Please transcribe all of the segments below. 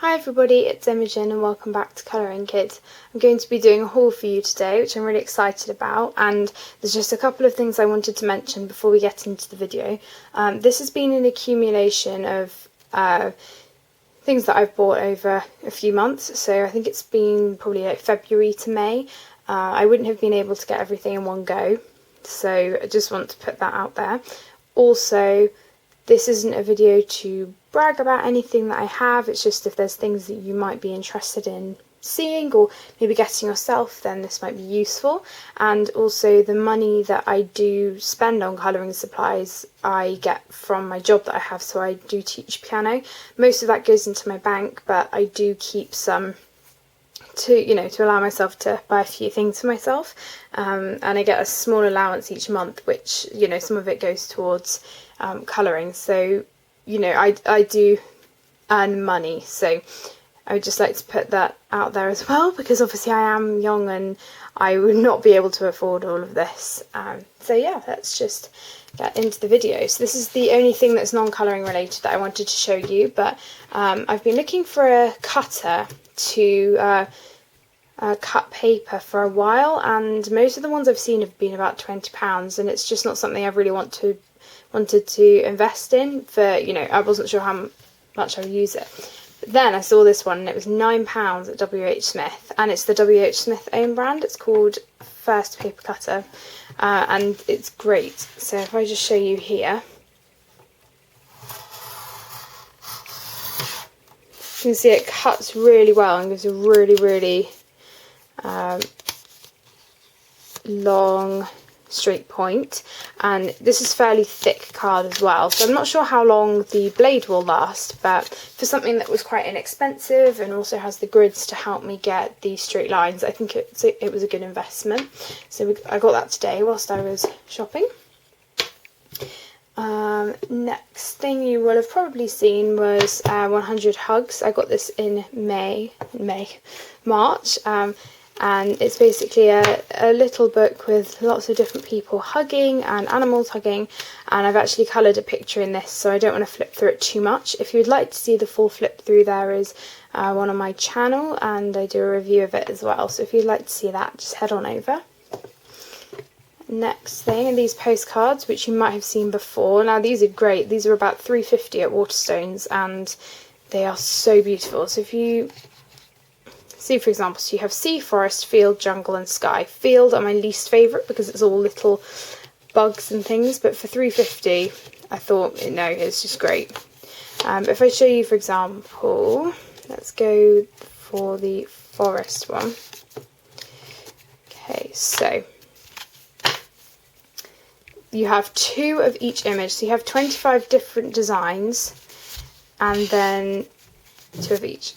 Hi everybody, it's Imogen and welcome back to Colouring Kids. I'm going to be doing a haul for you today, which I'm really excited about, and there's just a couple of things I wanted to mention before we get into the video. This has been an accumulation of things that I've bought over a few months, so I think it's been probably like February to May. I wouldn't have been able to get everything in one go, so I just want to put that out there. Also, this isn't a video to brag about anything that I have, it's just if there's things that you might be interested in seeing or maybe getting yourself, then this might be useful. And also the money that I do spend on colouring supplies I get from my job that I have, so I do teach piano. Most of that goes into my bank, but I do keep some to allow myself to buy a few things for myself, and I get a small allowance each month, which some of it goes towards colouring, so I do earn money, so I would just like to put that out there as well, because obviously I am young and I would not be able to afford all of this. So yeah, let's just get into the video. So this is the only thing that's non-colouring related that I wanted to show you, but I've been looking for a cutter to cut paper for a while, and most of the ones I've seen have been about £20, and it's just not something I really wanted to invest in for, I wasn't sure how much I would use it. But then I saw this one and it was £9 at WH Smith, and it's the WH Smith own brand. It's called First Paper Cutter, and it's great. So if I just show you here, you can see it cuts really well and gives a really long straight point, and this is fairly thick card as well, so I'm not sure how long the blade will last, but for something that was quite inexpensive and also has the grids to help me get these straight lines, I think it was a good investment. So I got that today whilst I was shopping. Next thing you will have probably seen was 100 Hugs. I got this in March, and it's basically a little book with lots of different people hugging and animals hugging, and I've actually coloured a picture in this, so I don't want to flip through it too much. If you would like to see the full flip through, there is one on my channel, and I do a review of it as well, so if you'd like to see that, just head on over. Next thing are these postcards, which you might have seen before. Now these are great, these are about £3.50 at Waterstones, and they are so beautiful. So if you see, for example, so you have sea, forest, field, jungle and sky. Field are my least favourite because it's all little bugs and things, but for £3.50 I thought, it's just great. If I show you, for example, let's go for the forest one. Okay, so you have 2 of each image, so you have 25 different designs and then 2 of each.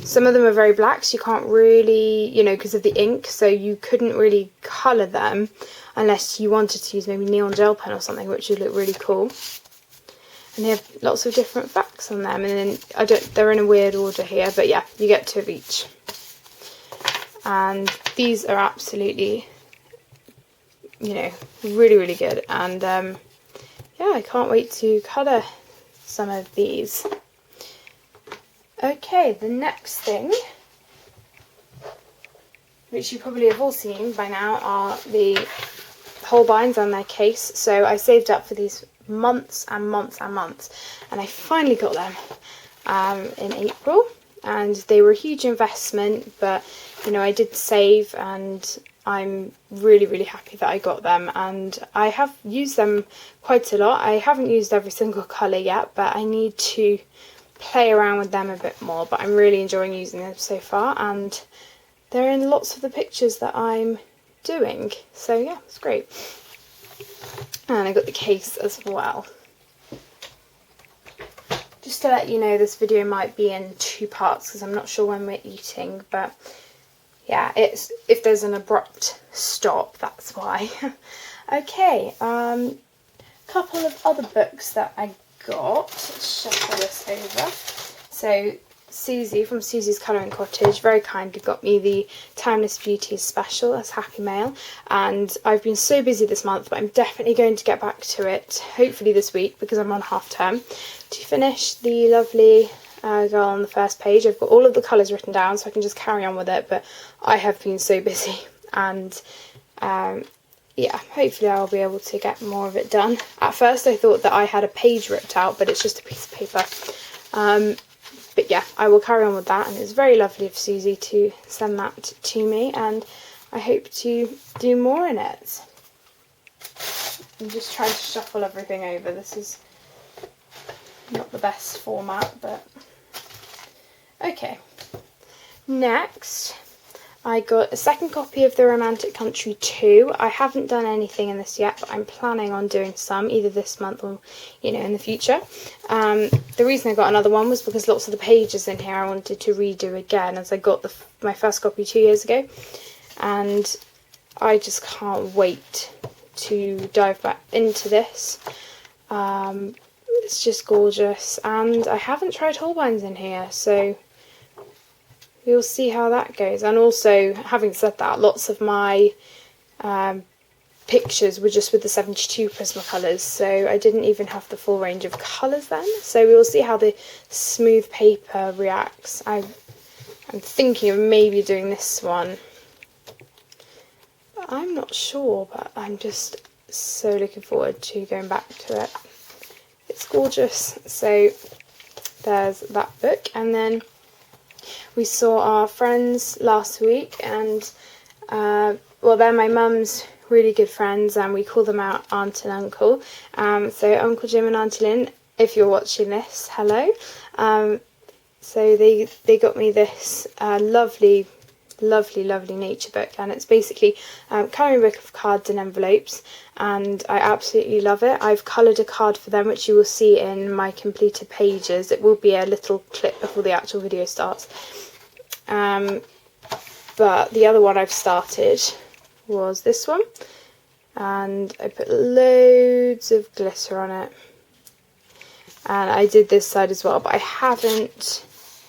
Some of them are very black, so you can't really, because of the ink, so you couldn't really colour them unless you wanted to use maybe neon gel pen or something, which would look really cool. And they have lots of different facts on them, and then they're in a weird order here, but yeah, you get 2 of each. And these are absolutely, really good, and yeah, I can't wait to colour some of these. Okay, the next thing, which you probably have all seen by now, are the Holbeins and their case. So I saved up for these months and months and months, and I finally got them in April, and they were a huge investment, but I did save, and I'm really happy that I got them, and I have used them quite a lot. I haven't used every single colour yet, but I need to play around with them a bit more, but I'm really enjoying using them so far, and they're in lots of the pictures that I'm doing, so yeah, it's great. And I got the case as well. Just to let you know, this video might be in 2 parts because I'm not sure when we're eating, but yeah, if there's an abrupt stop, that's why. Okay, couple of other books that I got. Let's shuffle this over. So Susie from Susie's Colouring Cottage very kindly got me the Timeless Beauties special as Happy Mail, and I've been so busy this month, but I'm definitely going to get back to it, hopefully this week because I'm on half term, to finish the lovely go on the first page. I've got all of the colours written down so I can just carry on with it, but I have been so busy, and yeah, hopefully I'll be able to get more of it done. At first I thought that I had a page ripped out, but it's just a piece of paper. But yeah, I will carry on with that, and it's very lovely of Susie to send that to me, and I hope to do more in it. I'm just trying to shuffle everything over. This is not the best format, but okay. Next, I got a second copy of The Romantic Country 2. I haven't done anything in this yet, but I'm planning on doing some, either this month or, you know, in the future. The reason I got another one was because lots of the pages in here I wanted to redo again, as I got my first copy 2 years ago. And I just can't wait to dive back into this. It's just gorgeous, and I haven't tried Holbein's in here, so we'll see how that goes. And also, having said that, lots of my pictures were just with the 72 Prismacolors, so I didn't even have the full range of colours then. So we will see how the smooth paper reacts. I'm thinking of maybe doing this one. But I'm not sure, but I'm just so looking forward to going back to it. It's gorgeous. So there's that book, and then we saw our friends last week, and well, they're my mum's really good friends, and we call them out Aunt and Uncle. So Uncle Jim and Auntie Lynn, if you're watching this, hello. So they got me this lovely nature book, and it's basically a colouring book of cards and envelopes, and I absolutely love it. I've coloured a card for them, which you will see in my completed pages. It will be a little clip before the actual video starts. But the other one I've started was this one, and I put loads of glitter on it, and I did this side as well, but I haven't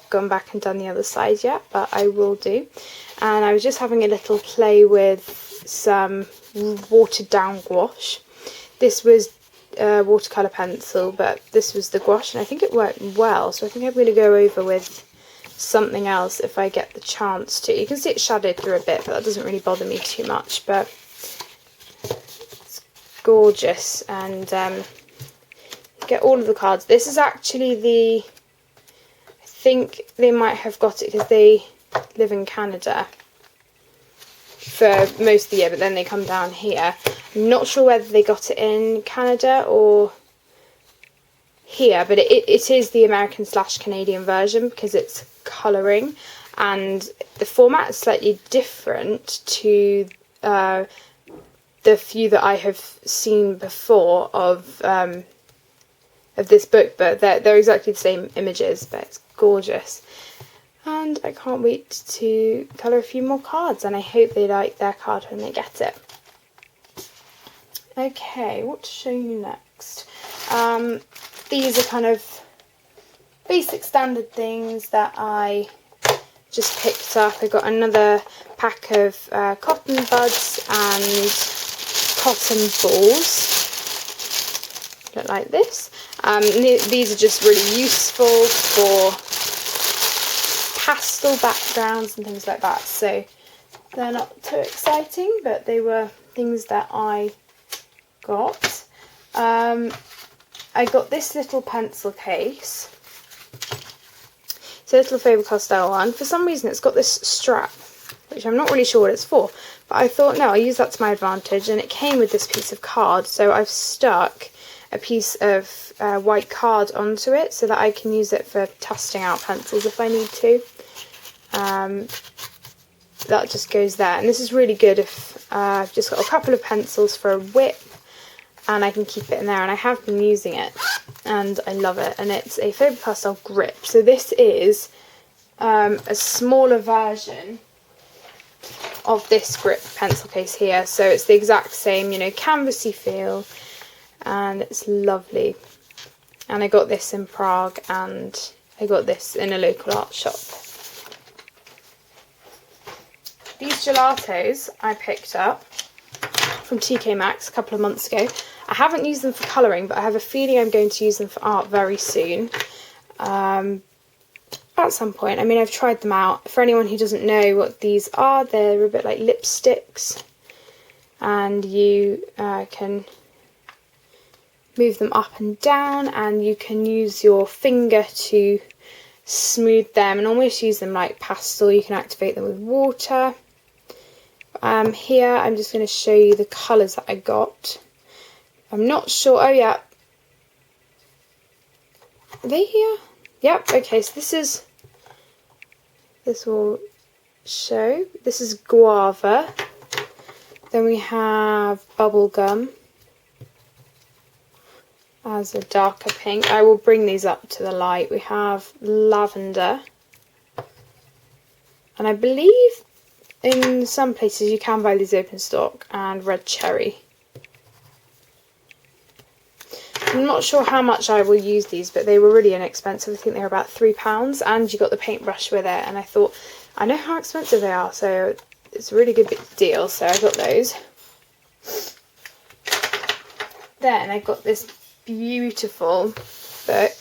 gone back and done the other side yet, but I will do. And I was just having a little play with some watered down gouache. This was watercolour pencil, but this was the gouache, and I think it worked well, so I think I'm going to go over with something else if I get the chance to. You can see it shadowed through a bit, but that doesn't really bother me too much. But it's gorgeous, and you get all of the cards. This is actually I think they might have got it because they live in Canada for most of the year, but then they come down here. I'm not sure whether they got it in Canada or here, but it is the American / Canadian version because it's colouring, and the format is slightly different to the few that I have seen before of this book, but they're exactly the same images, but it's gorgeous. And I can't wait to colour a few more cards, and I hope they like their card when they get it. Okay, what to show you next? These are kind of basic standard things that I just picked up. I got another pack of cotton buds and cotton balls. Look like this. These are just really useful for pastel backgrounds and things like that, so they're not too exciting, but they were things that I got. I got this little pencil case. It's a little Faber-Castell one. For some reason it's got this strap, which I'm not really sure what it's for, but I thought, no, I'll use that to my advantage, and it came with this piece of card, so I've stuck a piece of white card onto it so that I can use it for testing out pencils if I need to. That just goes there, and this is really good if I've just got a couple of pencils for a whip, and I can keep it in there, and I have been using it and I love it. And it's a Faber-Castell grip, so this is a smaller version of this grip pencil case here, so it's the exact same, you know, canvasy feel, and it's lovely. And I got this in Prague, and I got this in a local art shop. These gelatos I picked up from TK Maxx a couple of months ago. I haven't used them for colouring, but I have a feeling I'm going to use them for art very soon. at some point. I mean, I've tried them out. For anyone who doesn't know what these are, they're a bit like lipsticks, and you can move them up and down, and you can use your finger to smooth them and almost use them like pastel. You can activate them with water. Here I'm just going to show you the colours that I got. I'm not sure. Oh yeah, are they here? Yep. Okay, so this will show. This is guava. Then we have bubblegum as a darker pink. I will bring these up to the light. We have lavender, and I believe in some places you can buy these open stock, and red cherry. I'm not sure how much I will use these, but they were really inexpensive. I think they were about £3, and you got the paintbrush with it, and I thought, I know how expensive they are, so it's a really good deal, so I got those. Then I got this beautiful book.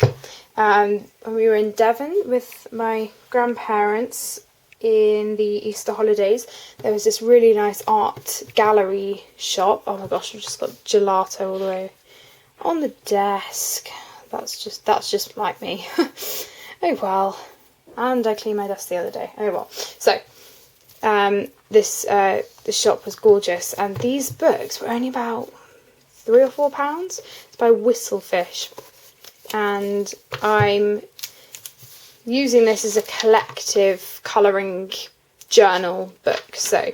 When we were in Devon with my grandparents in the Easter holidays, there was this really nice art gallery shop. Oh my gosh, I've just got gelato all the way on the desk. That's just like me. Oh well. And I cleaned my desk the other day. Oh well. So this shop was gorgeous, and these books were only about £3 or £4. It's by Whistlefish, and I'm using this as a collective colouring journal book. So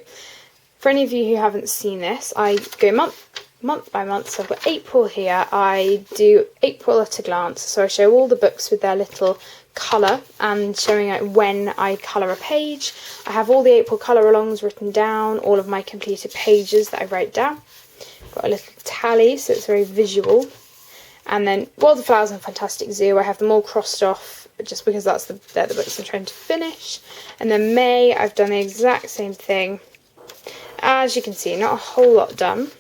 for any of you who haven't seen this, I go month by month. So I've got April here. I do April at a glance, so I show all the books with their little colour and showing out when I colour a page. I have all the April colour alongs written down, all of my completed pages that I write down. Got a little tally, so it's very visual. And then World of Flowers and Fantastic Zoo, I have them all crossed off just because they're the books I'm trying to finish. And then May, I've done the exact same thing. As you can see, not a whole lot done.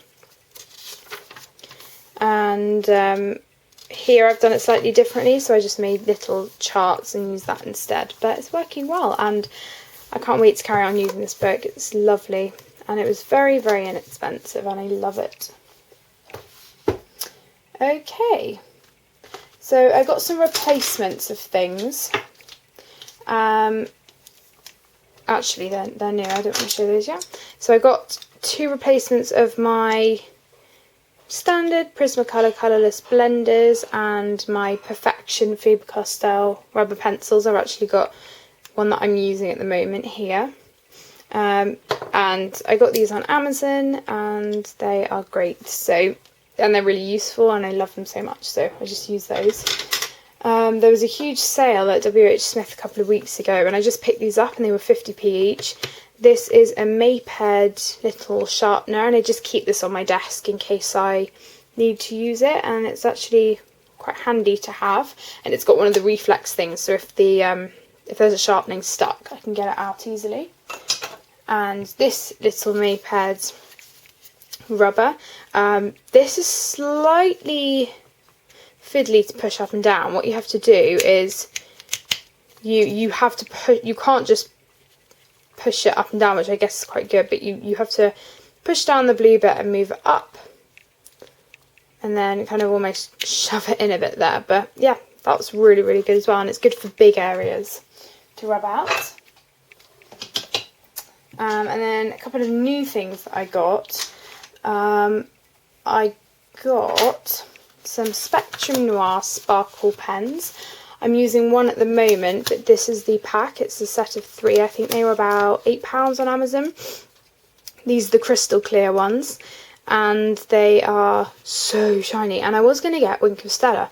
And here I've done it slightly differently, so I just made little charts and used that instead. But it's working well, and I can't wait to carry on using this book. It's lovely, and it was very, very inexpensive, and I love it. Okay, so I got some replacements of things. Actually, they're new. I don't want to show those yet. So I got 2 replacements of my standard Prismacolor colourless blenders and my Perfection Faber-Castell rubber pencils. I've actually got one that I'm using at the moment here. And I got these on Amazon, and they are great. And they're really useful, and I love them so much, so I just use those. There was a huge sale at WH Smith a couple of weeks ago, and I just picked these up, and they were 50p each. This is a Maped little sharpener, and I just keep this on my desk in case I need to use it, and it's actually quite handy to have. And it's got one of the reflex things, so if there's a sharpening stuck, I can get it out easily. And this little Maped rubber, this is slightly fiddly to push up and down. What you have to do is you have to push. You can't just push it up and down, which I guess is quite good, but you have to push down the blue bit and move it up, and then kind of almost shove it in a bit there. But yeah, that's really, really good as well, and it's good for big areas to rub out. And then a couple of new things that I got. I got some Spectrum Noir sparkle pens. I'm using one at the moment, but this is the pack. It's a set of 3. I think they were about £8 on Amazon. These are the crystal clear ones, and they are so shiny. And I was going to get Wink of Stella,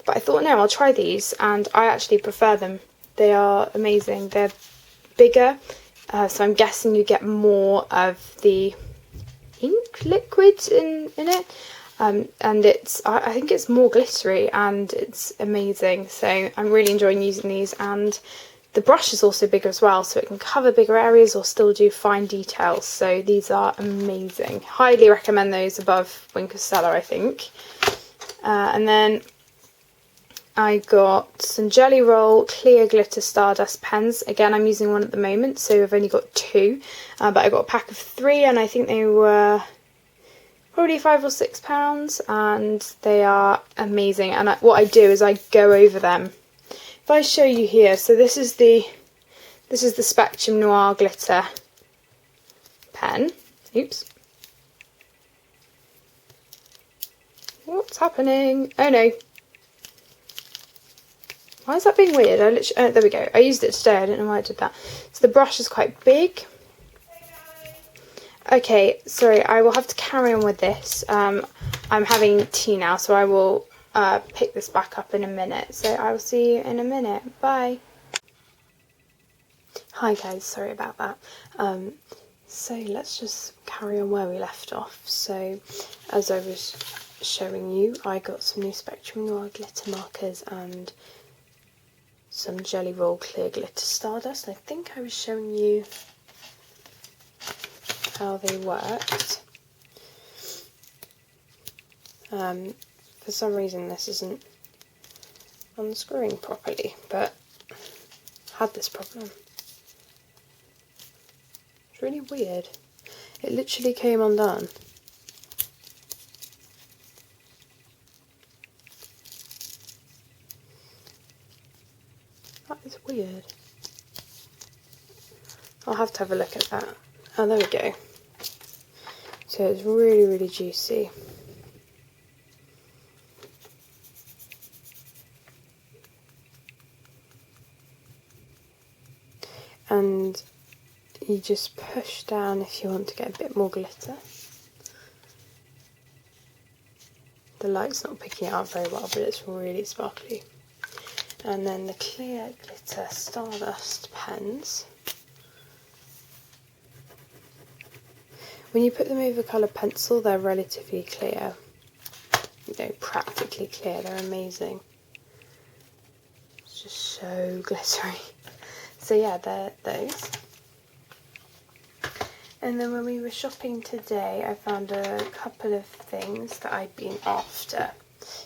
but I thought, no, I'll try these, and I actually prefer them. They are amazing. They're bigger, so I'm guessing you get more of the ink liquid in it. And I think it's more glittery, and it's amazing. So I'm really enjoying using these, and the brush is also bigger as well, so it can cover bigger areas or still do fine details. So these are amazing. Highly recommend those above Wink of Stella, I think. And then I got some Jelly Roll Clear Glitter Stardust pens. Again, I'm using one at the moment, so I've only got 2. But I got a pack of 3, and I think they were probably £5 or £6, and they are amazing. And what I do is I go over them. If I show you here, so this is the Spectrum Noir Glitter pen. Oops. What's happening? Oh no. Why is that being weird? There we go. I used it today. I don't know why I did that. So the brush is quite big. Okay, sorry. I will have to carry on with this. I'm having tea now, so I will pick this back up in a minute. So I will see you in a minute. Bye. Hi guys. Sorry about that. So let's just carry on where we left off. So as I was showing you, I got some new Spectrum Noir glitter markers and some Jelly Roll Clear Glitter Stardust. I think I was showing you how they worked. For some reason this isn't unscrewing properly, but I had this problem. It's really weird. It literally came undone. That is weird. I'll have to have a look at that. Oh, there we go. So it's really, really juicy. And you just push down if you want to get a bit more glitter. The light's not picking it up very well, but it's really sparkly. And then the Clear Glitter Stardust pens. When you put them over coloured pencil, they're relatively clear. You know, practically clear. They're amazing. It's just so glittery. So yeah, they're those. And then when we were shopping today, I found a couple of things that I'd been after.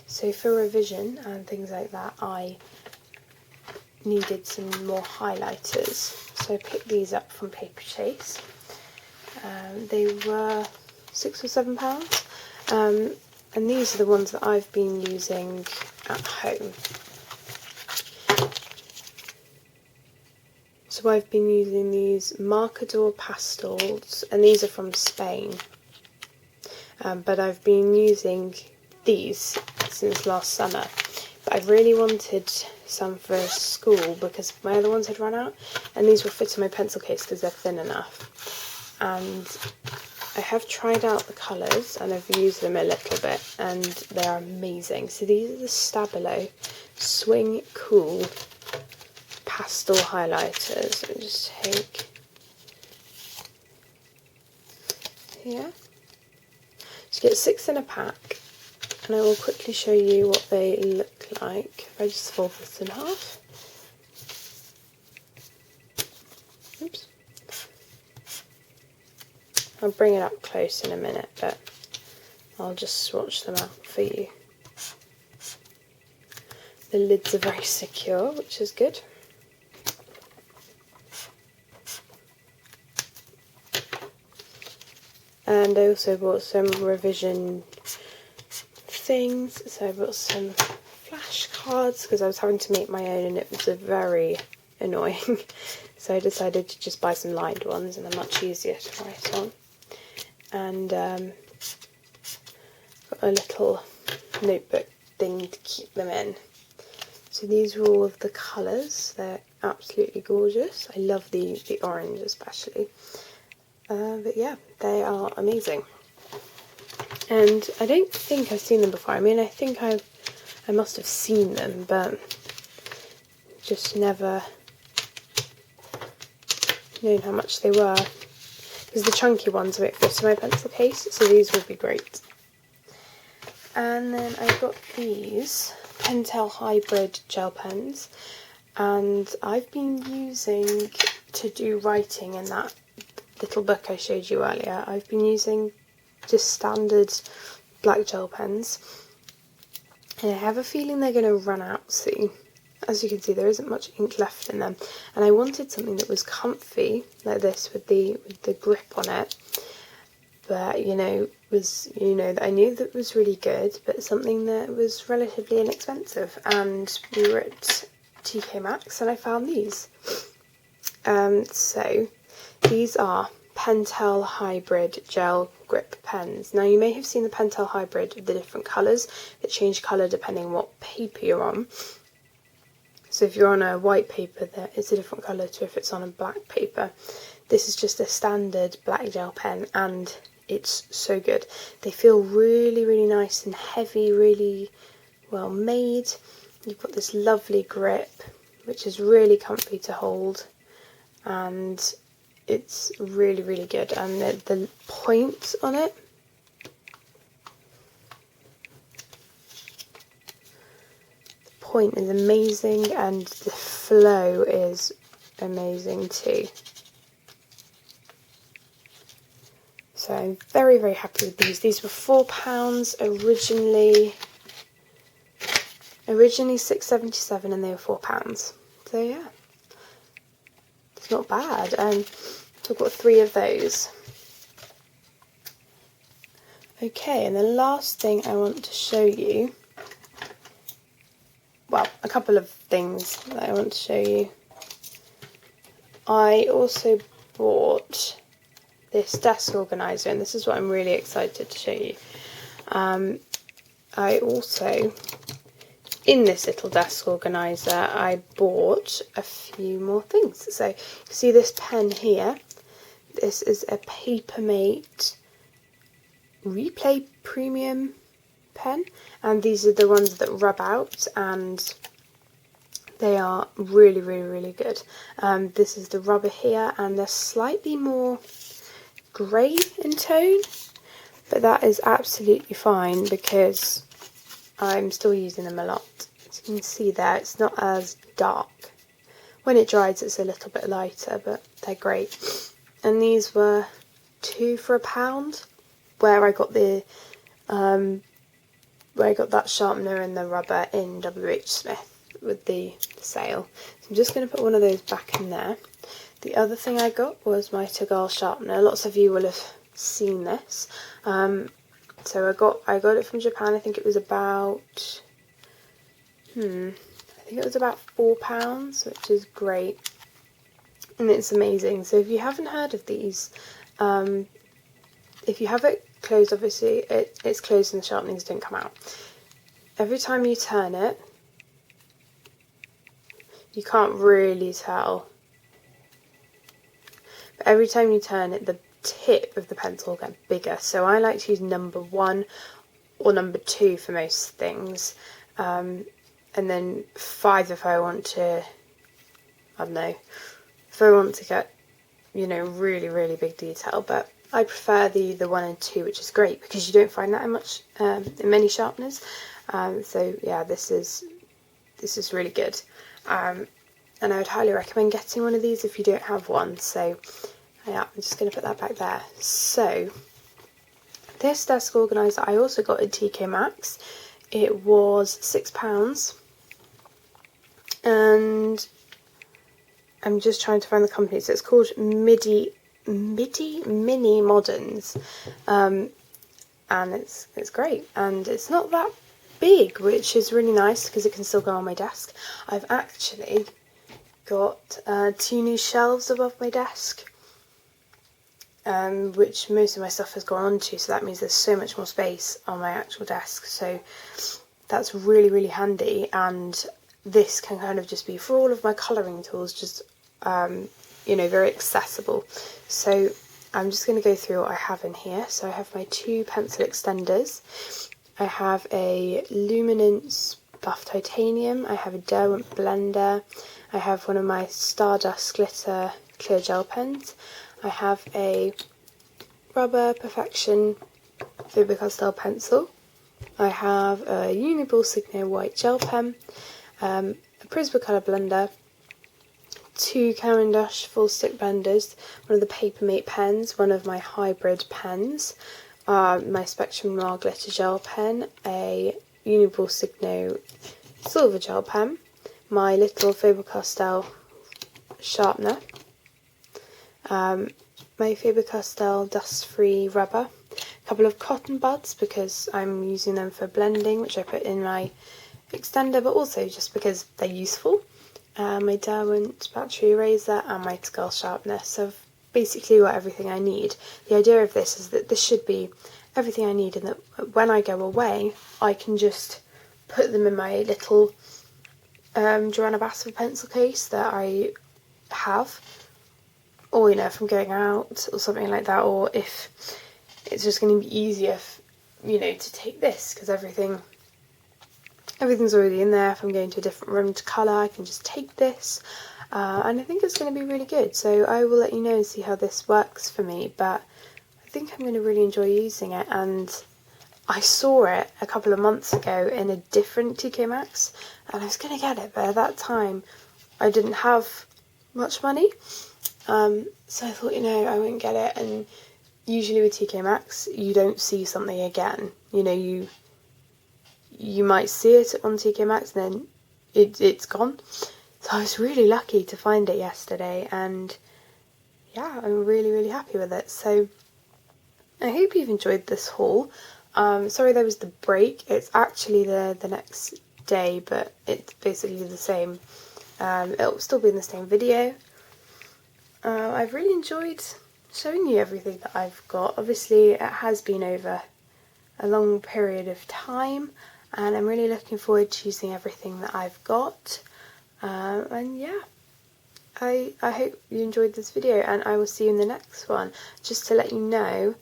So for revision and things like that, I needed some more highlighters. So I picked these up from Paperchase. They were £6 or £7. And these are the ones that I've been using at home. So I've been using these Marcador pastels, and these are from Spain. But I've been using these since last summer. But I really wanted some for school because my other ones had run out, and these will fit in my pencil case because they're thin enough. And I have tried out the colours and I've used them a little bit, and they are amazing. So these are the Stabilo Swing Cool pastel highlighters. Let me just take here. So you get 6 in a pack, and I will quickly show you what they look like. If I just fold this in half. Oops. I'll bring it up close in a minute, but I'll just swatch them out for you. The lids are very secure, which is good. And I also bought some revision things. So I bought some flashcards because I was having to make my own and it was very annoying. So I decided to just buy some lined ones, and they're much easier to write on. And got a little notebook thing to keep them in. So these are all of the colours. They're absolutely gorgeous. I love the orange especially. But yeah, they are amazing. And I don't think I've seen them before. I mean, I think I must have seen them, but just never known how much they were. Because the chunky ones won't fit in my pencil case, so these would be great. And then I got these Pentel Hybrid gel pens, and I've been using to do writing in that little book I showed you earlier. I've been using just standard black gel pens, And I have a feeling they're going to run out soon. As you can see, there isn't much ink left in them, and I wanted something that was comfy like this with the grip on it, but that I knew that was really good, but something that was relatively inexpensive. And we were at TK Maxx and I found these. So these are Pentel Hybrid Gel Grip Pens. Now you may have seen the Pentel Hybrid with the different colours that change colour depending on what paper you're on. So if you're on a white paper, there is a different colour to if it's on a black paper. This is just a standard black gel pen, and it's so good. They feel really, really nice and heavy, really well made. You've got this lovely grip, which is really comfy to hold, and it's really, really good. And the point on it, point is amazing, and the flow is amazing too. So I'm very, very happy with these. These were £4 originally £6.77, and they were £4. So yeah, it's not bad. So I've got 3 of those. Okay, and the last thing I want to show you, well, a couple of things that I want to show you. I also bought this desk organiser, and this is what I'm really excited to show you. I also, in this little desk organiser, I bought a few more things. So you see this pen here. This is a Papermate Replay Premium pen, and these are the ones that rub out, and they are really, really, really good. This is the rubber here, and they're slightly more grey in tone, but that is absolutely fine because I'm still using them a lot. As you can see there, it's not as dark. When it dries, it's a little bit lighter, but they're great. And these were 2 for £1, where I got the that sharpener and the rubber in WH Smith with the sale. So I'm just going to put one of those back in there. The other thing I got was my Toggle sharpener. Lots of you will have seen this. So I got it from Japan. I think it was about £4, which is great, and it's amazing. So if you haven't heard of these, if you have it closed, obviously it's closed and the sharpenings don't come out. Every time you turn it, you can't really tell, but every time you turn it, the tip of the pencil will get bigger. So I like to use number 1 or number 2 for most things, and then 5 if I want to, I don't know, if I want to get, really, really big detail. But I prefer the 1 and 2, which is great because you don't find that much in many sharpeners. So yeah, this is really good, and I would highly recommend getting one of these if you don't have one. So yeah, I'm just going to put that back there. So this desk organiser I also got at TK Maxx. It was £6, and I'm just trying to find the company. So it's called MIDI Mini Moderns, and it's great, and it's not that big, which is really nice because it can still go on my desk. I've actually got 2 new shelves above my desk, which most of my stuff has gone onto, so that means there's so much more space on my actual desk. So that's really, really handy, and this can kind of just be for all of my colouring tools, just very accessible. So I'm just going to go through what I have in here. So I have my 2 pencil extenders. I have a Luminance Buff Titanium. I have a Derwent Blender. I have one of my Stardust Glitter clear gel pens. I have a Rubber Perfection Faber-Castell pencil. I have a Uniball Signo white gel pen, a Prismacolor blender, 2 Caran d'Ache full stick blenders, one of the Papermate pens, one of my hybrid pens, my Spectrum Noir glitter gel pen, a Uniball Signo silver gel pen, my little Faber-Castell sharpener, my Faber-Castell dust-free rubber, a couple of cotton buds because I'm using them for blending, which I put in my extender, but also just because they're useful, my Derwent battery eraser and my skull sharpener. So I've basically got everything I need. The idea of this is that this should be everything I need, and that when I go away I can just put them in my little Joanna Basfer pencil case that I have, or if I'm going out or something like that, or if it's just going to be easier to take this because everything's already in there. If I'm going to a different room to colour, I can just take this, and I think it's going to be really good. So I will let you know and see how this works for me, but I think I'm going to really enjoy using it. And I saw it a couple of months ago in a different TK Maxx, and I was going to get it, but at that time I didn't have much money, so I thought, I wouldn't get it. And usually with TK Maxx you don't see something again, you might see it on TK Maxx and then it's gone. So I was really lucky to find it yesterday, and yeah, I'm really, really happy with it. So I hope you've enjoyed this haul. Sorry there was the break. It's actually the next day, but it's basically the same. It'll still be in the same video. I've really enjoyed showing you everything that I've got. Obviously it has been over a long period of time, and I'm really looking forward to using everything that I've got. And yeah, I hope you enjoyed this video, and I will see you in the next one. Just to let you know,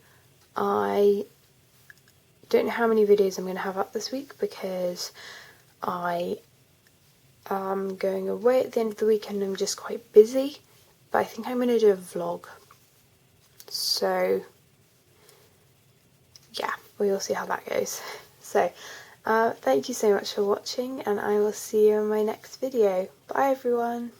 I don't know how many videos I'm going to have up this week because I am going away at the end of the week and I'm just quite busy, but I think I'm going to do a vlog. So yeah, we'll see how that goes. So thank you so much for watching, and I will see you in my next video. Bye everyone!